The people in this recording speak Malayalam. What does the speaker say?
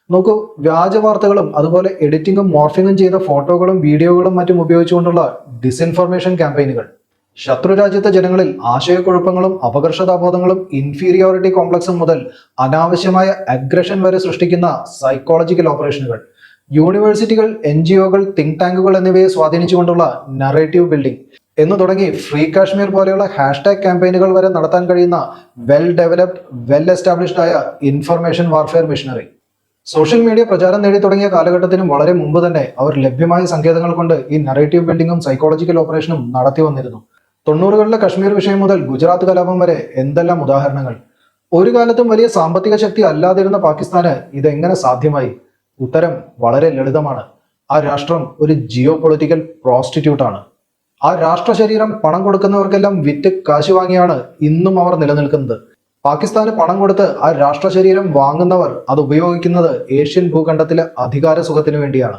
നോക്കൂ, വ്യാജ വാർത്തകളും അതുപോലെ എഡിറ്റിംഗും മോർഫിംഗും ചെയ്ത ഫോട്ടോകളും വീഡിയോകളും മറ്റും ഉപയോഗിച്ചുകൊണ്ടുള്ള ഡിസ്ഇൻഫർമേഷൻ ക്യാമ്പയിനുകൾ ശത്രുരാജ്യത്തെ ജനങ്ങളിൽ ആശയക്കുഴപ്പങ്ങളും അപകർഷതാബോധങ്ങളും ഇൻഫീരിയോറിറ്റി കോംപ്ലക്സും മുതൽ അനാവശ്യമായ അഗ്രഷൻ വരെ സൃഷ്ടിക്കുന്ന സൈക്കോളജിക്കൽ ഓപ്പറേഷനുകൾ, യൂണിവേഴ്സിറ്റികൾ, NGO-കൾ, തിങ്ക് ടാങ്കുകൾ എന്നിവയെ സ്വാധീനിച്ചുകൊണ്ടുള്ള നറേറ്റീവ് ബിൽഡിംഗ് എന്ന് തുടങ്ങി ഫ്രീ കാശ്മീർ പോലെയുള്ള ഹാഷ്ടാഗ് ക്യാമ്പയിനുകൾ വരെ നടത്താൻ കഴിയുന്ന വെൽ ഡെവലപ്ഡ്, വെൽ എസ്റ്റാബ്ലിഷ്ഡ് ആയ information warfare missionary. Social media പ്രചാരം നേടി തുടങ്ങിയ കാലഘട്ടത്തിനും വളരെ മുമ്പ് തന്നെ അവർ ലഭ്യമായ സങ്കേതങ്ങൾ കൊണ്ട് ഈ നറേറ്റീവ് ബിൽഡിംഗും സൈക്കോളജിക്കൽ ഓപ്പറേഷനും നടത്തി വന്നിരുന്നു. 90കളിലെ കശ്മീർ വിഷയം മുതൽ ഗുജറാത്ത് കലാപം വരെ എന്തെല്ലാം ഉദാഹരണങ്ങൾ. ഒരു കാലത്തും വലിയ സാമ്പത്തിക ശക്തി അല്ലാതിരുന്ന പാകിസ്ഥാന് ഇതെങ്ങനെ സാധ്യമായി? ഉത്തരം വളരെ ലളിതമാണ്. ആ രാഷ്ട്രം ഒരു ജിയോ പൊളിറ്റിക്കൽ പ്രോസ്റ്റിറ്റ്യൂട്ടാണ്. ആ രാഷ്ട്ര ശരീരം പണം കൊടുക്കുന്നവർക്കെല്ലാം വിറ്റ് കാശ് വാങ്ങിയാണ് ഇന്നും അവർ നിലനിൽക്കുന്നത്. പാകിസ്ഥാന് പണം കൊടുത്ത് ആ രാഷ്ട്ര ശരീരം വാങ്ങുന്നവർ അത് ഉപയോഗിക്കുന്നത് ഏഷ്യൻ ഭൂഖണ്ഡത്തിലെ അധികാര സുഖത്തിനു വേണ്ടിയാണ്.